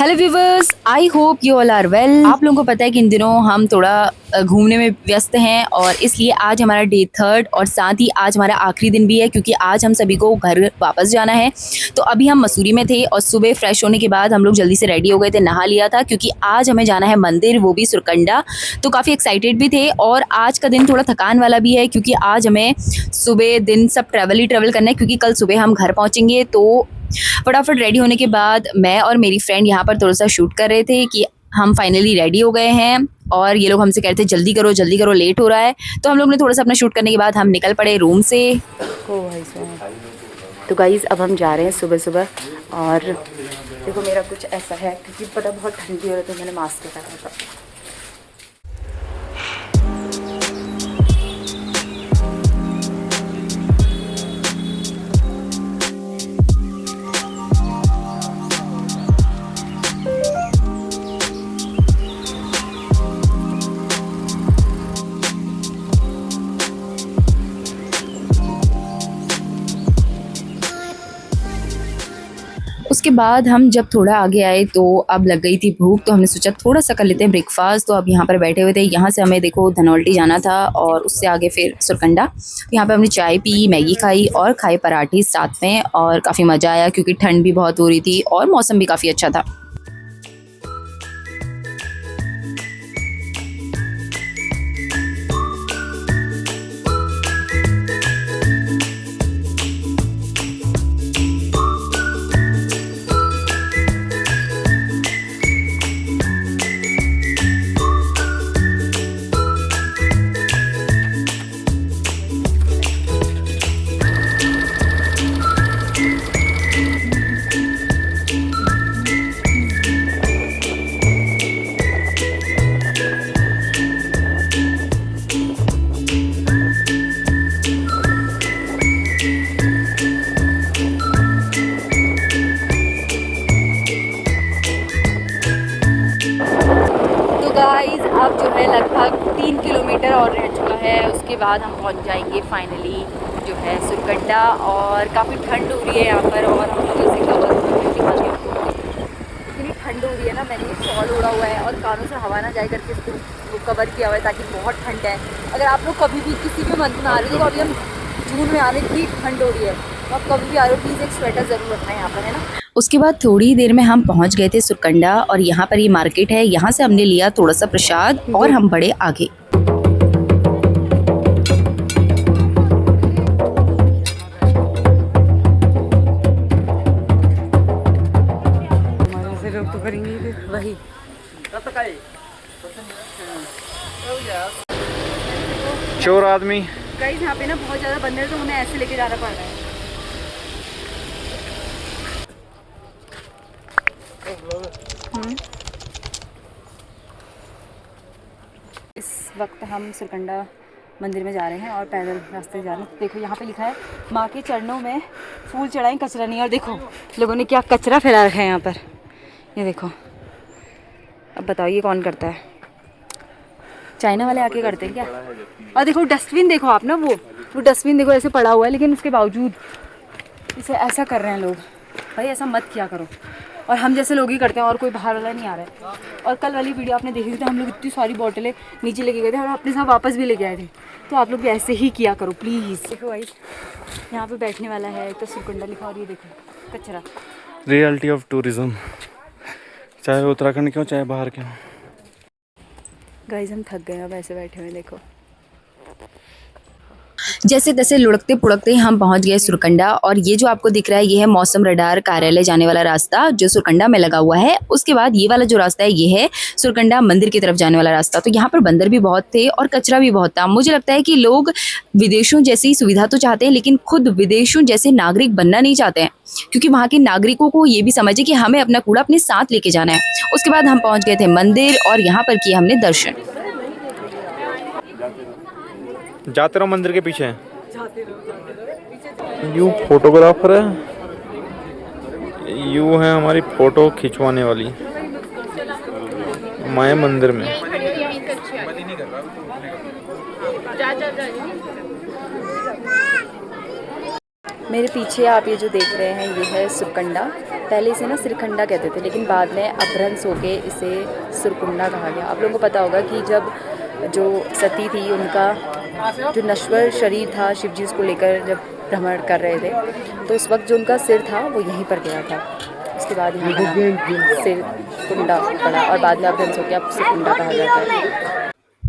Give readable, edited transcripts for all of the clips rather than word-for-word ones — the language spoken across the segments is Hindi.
Hello viewers, I hope you all are well. आप लोगों को पता है कि इन दिनों हम थोड़ा घूमने में व्यस्त हैं और इसलिए आज हमारा डे 3 और साथ ही आज हमारा आखिरी दिन भी है क्योंकि आज हम सभी को घर वापस जाना है। तो अभी हम मसूरी में थे और सुबह फ्रेश होने के बाद हम लोग जल्दी से रेडी हो गए थे, नहा लिया था क्योंकि आज हमें जाना है मंदिर, वो भी सुरकंडा। तो काफ़ी एक्साइटेड भी थे और आज का दिन थोड़ा थकान वाला भी है क्योंकि आज हमें सुबह दिन सब ट्रैवल ही ट्रैवल करना है क्योंकि कल सुबह हम घर पहुँचेंगे। तो फटाफट रेडी होने के बाद मैं और मेरी फ्रेंड यहाँ पर थोड़ा सा शूट कर रहे थे कि हम फाइनली रेडी हो गए हैं और ये लोग हमसे कह रहे थे जल्दी करो लेट हो रहा है। तो हम लोग ने थोड़ा सा अपना शूट करने के बाद हम निकल पड़े रूम से। ओ भाई साहब, तो गाइज़ अब हम जा रहे हैं सुबह सुबह और देखो मेरा कुछ ऐसा है क्योंकि पता बहुत ठंडी हो रही है तो मैंने मास्क लगाया था। उसके बाद हम जब थोड़ा आगे आए तो अब लग गई थी भूख, तो हमने सोचा थोड़ा सा कर लेते हैं ब्रेकफास्ट। तो अब यहाँ पर बैठे हुए थे, यहाँ से हमें देखो धनौल्टी जाना था और उससे आगे फिर सुरकंडा। यहाँ पे हमने चाय पी, मैगी खाई और खाए पराठे साथ में और काफ़ी मज़ा आया क्योंकि ठंड भी बहुत हो रही थी और मौसम भी काफ़ी अच्छा था। गाइस अब जो है लगभग 3 किलोमीटर और रह चुका है, उसके बाद हम पहुंच जाएंगे फाइनली जो है सुरकंडा। और काफ़ी ठंड हो रही है यहाँ पर और हम लोग ऐसे कवर इतनी ठंड हो रही है ना, मैंने शॉल ओढ़ा हुआ है और कानों से हवा ना जाए करके इसको कवर किया हुआ है ताकि बहुत ठंड है। अगर आप लोग कभी भी किसी भी मंथ में आ रहे हो तो अभी हम जून में आ रहे, इतनी ठंड हो रही है, तो आप कभी भी आ रहे हो प्लीज़ एक स्वेटर ज़रूर रखना है यहाँ पर, है ना। उसके बाद थोड़ी देर में हम पहुंच गए थे सुरकंडा और यहाँ पर ये मार्केट है, यहाँ से हमने लिया थोड़ा सा प्रसाद और हम बढ़े आगे। वही चोर आदमी गाइस यहाँ पे ना बहुत ज़्यादा बंदर, तो हमें ऐसे लेके जाना पड़ रहा है। इस वक्त हम सुरकंडा मंदिर में जा रहे हैं और पैदल रास्ते जा रहे हैं। देखो यहाँ पे लिखा है माँ के चरणों में फूल चढ़ाएं कचरा नहीं। और देखो लोगों ने क्या कचरा फैला रखा है यहाँ पर, ये देखो। अब बताओ ये कौन करता है? चाइना वाले आके करते हैं क्या? और देखो डस्टबिन देखो आप ना, वो डस्टबिन देखो ऐसे पड़ा हुआ है, लेकिन उसके बावजूद इसे ऐसा कर रहे हैं लोग। भाई ऐसा मत किया करो, और हम जैसे लोग ही करते हैं और कोई बाहर वाला नहीं आ रहा है। और कल वाली वीडियो आपने देखी थी तो हम लोग इतनी सारी बोतलें नीचे लेके गए थे और अपने साथ वापस भी लेके आए थे। तो आप लोग भी ऐसे ही किया करो प्लीज़। देखो भाई यहाँ पे बैठने वाला है तो सुरकंडा लिखा, और ये देखो कचरा। रियलिटी ऑफ टूरिज्म, चाहे उत्तराखंड के हो चाहे बाहर के हो। गाइस हम थक गए अब ऐसे बैठे हुए, देखो जैसे तैसे लुढ़कते पुढ़कते हम पहुंच गए सुरकंडा। और ये जो आपको दिख रहा है ये है मौसम रडार कार्यालय जाने वाला रास्ता जो सुरकंडा में लगा हुआ है। उसके बाद ये वाला जो रास्ता है ये है सुरकंडा मंदिर की तरफ जाने वाला रास्ता। तो यहाँ पर बंदर भी बहुत थे और कचरा भी बहुत था। मुझे लगता है कि लोग विदेशों जैसी सुविधा तो चाहते हैं लेकिन खुद विदेशों जैसे नागरिक बनना नहीं चाहते हैं, क्योंकि वहाँ के नागरिकों को ये भी समझे कि हमें अपना कूड़ा अपने साथ लेके जाना है। उसके बाद हम पहुँच गए थे मंदिर और यहाँ पर किए हमने दर्शन। जाते रहो मंदिर के पीछे। यू फोटोग्राफर है, यू है हमारी फोटो खिंचवाने वाली माया मंदिर में। मेरे पीछे आप ये जो देख रहे हैं ये है सुरकंडा पहले इसे ना सिरखंडा कहते थे, लेकिन बाद में अपभ्रंश होके इसे सुरकुंडा कहा गया। आप लोगों को पता होगा कि जब जो सती थी उनका जो नश्वर शरीर था, शिव जी उसको लेकर जब भ्रमण कर रहे थे तो उस वक्त जो उनका सिर था वो यहीं पर गया था। उसके बाद यहाँ का सिर कुंडा पड़ा और बाद में अपभ्रंश होकर अब सिरकुंडा कहा जाता है।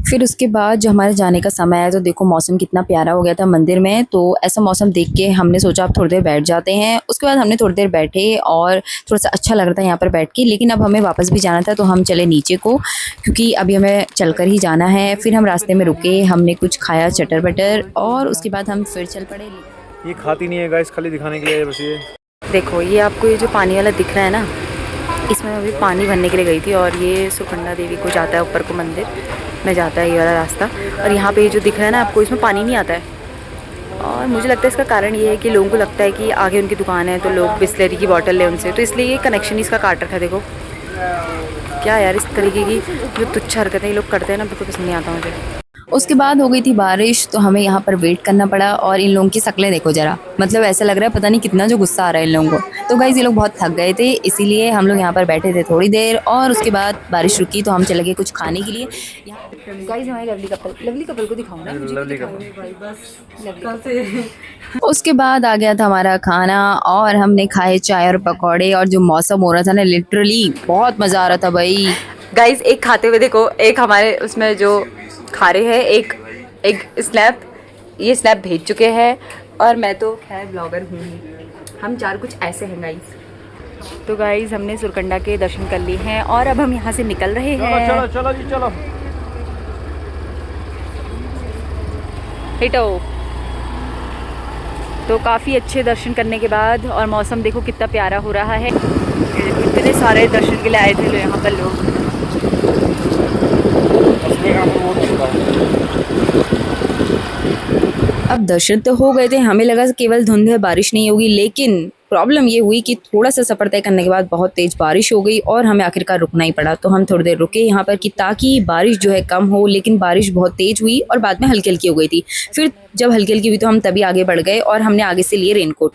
फिर उसके बाद जो हमारे जाने का समय है तो देखो मौसम कितना प्यारा हो गया था मंदिर में। तो ऐसा मौसम देख के हमने सोचा अब थोड़ी देर बैठ जाते हैं। उसके बाद हमने थोड़ी देर बैठे और थोड़ा सा अच्छा लग रहा था यहाँ पर बैठ के, लेकिन अब हमें वापस भी जाना था तो हम चले नीचे को, क्योंकि अभी हमें चलकर ही जाना है। फिर हम रास्ते में रुके, हमने कुछ खाया चटर बटर और उसके बाद हम फिर चल पड़े। ये खाती नहीं है गाइस, खाली दिखाने के लिए बस। ये देखो ये आपको ये जो पानी वाला दिख रहा है ना, इसमें अभी पानी भरने के लिए गई थी और ये सुरकुंडा देवी को जाता है ऊपर को मंदिर में जाता है ये वाला रास्ता। और यहाँ पे ये जो दिख रहा है ना आपको, इसमें पानी नहीं आता है और मुझे लगता है इसका कारण ये है कि लोगों को लगता है कि आगे उनकी दुकान है तो लोग बिस्लरी की बोतल ले उनसे, तो इसलिए ये कनेक्शन ही इसका काट रखा है। देखो क्या यार, इस तरीके की जो तुच्छ हरकतें ये लोग करते हैं ना, बिल्कुल पसंद नहीं आता मुझे। उसके बाद हो गई थी बारिश तो हमें यहाँ पर वेट करना पड़ा और इन लोगों की शक्लें देखो ज़रा, मतलब ऐसा लग रहा है पता नहीं कितना जो गुस्सा आ रहा है इन लोगों को। तो गाइस ये लोग बहुत थक गए थे, इसीलिए हम लोग यहाँ पर बैठे थे थोड़ी देर और उसके बाद बारिश रुकी तो हम चले गए कुछ खाने के लिए। गाइस हमारे लवली कपल को दिखाऊँ ना, लवली उसके बाद आ गया था हमारा खाना और हमने खाए चाय और पकौड़े। और जो मौसम हो रहा था ना, लिटरली बहुत मज़ा आ रहा था भाई। गाइस एक खाते हुए देखो, एक हमारे उसमें जो खा रहे हैं एक स्नैप, ये स्नैप भेज चुके हैं और मैं तो खैर ब्लॉगर हूँ ही, हम चार कुछ ऐसे हैं गाइस। तो गाइस हमने सुरकंडा के दर्शन कर लिए हैं और अब हम यहाँ से निकल रहे हैं। चलो चलो जी चलो। हिटो। तो काफ़ी अच्छे दर्शन करने के बाद और मौसम देखो कितना प्यारा हो रहा है। इतने सारे दर्शन के लिए आए थे यहाँ पर लोग। अब दर्शन तो हो गए थे, हमें लगा केवल धुंध है बारिश नहीं होगी, लेकिन प्रॉब्लम ये हुई कि थोड़ा सा सफ़र तय करने के बाद बहुत तेज़ बारिश हो गई और हमें आखिरकार रुकना ही पड़ा। तो हम थोड़ी देर रुके यहाँ पर कि ताकि बारिश जो है कम हो, लेकिन बारिश बहुत तेज़ हुई और बाद में हल्की हल्की हो गई थी। फिर जब हल्की हल्की हुई तो हम तभी आगे बढ़ गए और हमने आगे से लिए रेनकोट।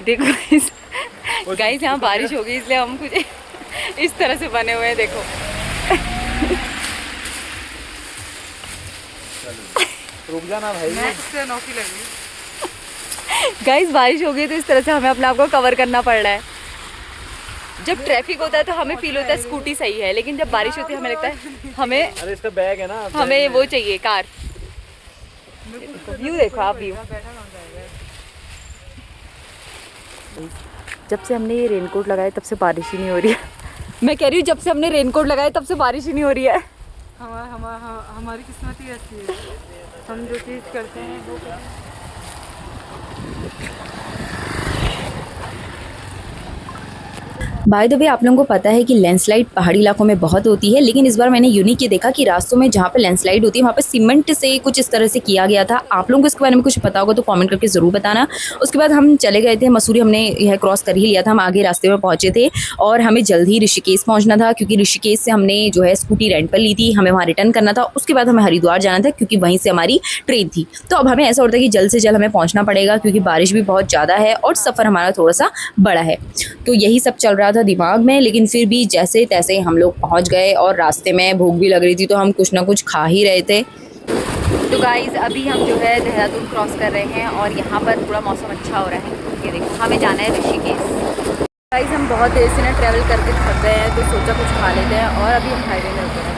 देखो गाइस यहाँ बारिश हो गई इसलिए हम कुछ इस तरह से बने हुए हैं, देखो। रुक जाना भाई, इससे अनोखी लगी। गाइस बारिश हो गई तो इस तरह से हमें अपने आप को कवर करना पड़ रहा है। जब ट्रैफिक होता है तो हमें फील होता है स्कूटी सही है, लेकिन जब बारिश होती है हमें लगता है हमें, अरे इसका बैग है ना, हमें वो चाहिए कार। व्यू देखो आप, व्यू। जब से हमने ये रेनकोट लगाया तब से बारिश ही नहीं हो रही है। मैं कह रही हूँ जब से हमने रेनकोट लगाया तब से बारिश ही नहीं हो रही है। हमारी किस्मत ही ऐसी है, हम जो चीज़ करते हैं वो बाय द वे आप लोगों को पता है कि लैंडस्लाइड पहाड़ी इलाकों में बहुत होती है, लेकिन इस बार मैंने यूनिक ये देखा कि रास्तों में जहाँ पे लैंडस्लाइड होती है वहाँ पे सीमेंट से कुछ इस तरह से किया गया था। आप लोगों को इसके बारे में कुछ पता होगा तो कमेंट करके ज़रूर बताना। उसके बाद हम चले गए थे मसूरी, हमने यह क्रॉस कर ही लिया था, हम आगे रास्ते में पहुँचे थे और हमें जल्द ही ऋषिकेश पहुँचना था, क्योंकि ऋषिकेश से हमने जो है स्कूटी रेंट पर ली थी, हमें वहाँ रिटर्न करना था। उसके बाद हमें हरिद्वार जाना था क्योंकि वहीं से हमारी ट्रेन थी। तो अब हमें ऐसा होता है कि जल्द से जल्द हमें पहुँचना पड़ेगा क्योंकि बारिश भी बहुत ज़्यादा है और सफ़र हमारा थोड़ा सा बड़ा है। तो यही सब चल रहा था दिमाग में, लेकिन फिर भी जैसे तैसे हम लोग पहुंच गए और रास्ते में भूख भी लग रही थी तो हम कुछ ना कुछ खा ही रहे थे। तो गाइस अभी हम जो है देहरादून क्रॉस कर रहे हैं और यहाँ पर थोड़ा मौसम अच्छा हो रहा है। ये देखो हमें जाना है ऋषिकेश। गाइस हम बहुत देर से ना ट्रैवल करके थक गए हैं तो सोचा कुछ खा लेते हैं और अभी हम हाईवे में रुके हैं।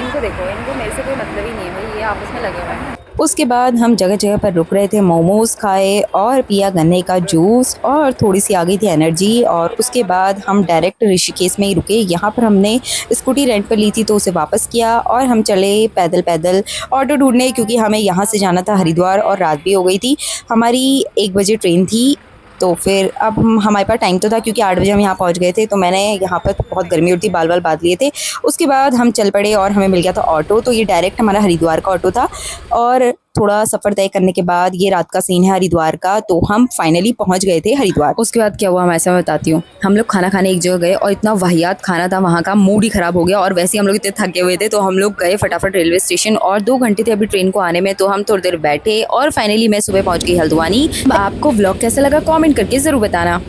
इनको देखो, इनको मेरे से कोई मतलब ही नहीं है भाई, ये आपस में लगे हुए हैं। उसके बाद हम जगह जगह पर रुक रहे थे, मोमोज़ खाए और पिया गन्ने का जूस और थोड़ी सी आ गई थी एनर्जी। और उसके बाद हम डायरेक्ट ऋषिकेश में ही रुके। यहाँ पर हमने स्कूटी रेंट पर ली थी तो उसे वापस किया और हम चले पैदल पैदल ऑटो ढूंढने, क्योंकि हमें यहाँ से जाना था हरिद्वार और रात भी हो गई थी। हमारी 1 बजे ट्रेन थी। तो फिर अब हमारे पास टाइम तो था क्योंकि 8 बजे हम यहाँ पहुँच गए थे। तो मैंने यहाँ पर बहुत गर्मी होती, बाल बांध लिए थे। उसके बाद हम चल पड़े और हमें मिल गया था ऑटो। तो ये डायरेक्ट हमारा हरिद्वार का ऑटो था और थोड़ा सफ़र तय करने के बाद, ये रात का सीन है हरिद्वार का, तो हम फाइनली पहुंच गए थे हरिद्वार। उसके बाद क्या हुआ मैं ऐसा बताती हूँ। हम लोग खाना खाने एक जगह गए और इतना वाहियात खाना था वहाँ का, मूड ही ख़राब हो गया। और वैसे ही हम लोग इतने थके हुए थे तो हम लोग गए फटाफट रेलवे स्टेशन और 2 घंटे थे अभी ट्रेन को आने में। तो हम थोड़ी देर बैठे और फाइनली मैं सुबह पहुँच गई हल्द्वानी। आपको व्लॉग कैसा लगा कॉमेंट करके ज़रूर बताना।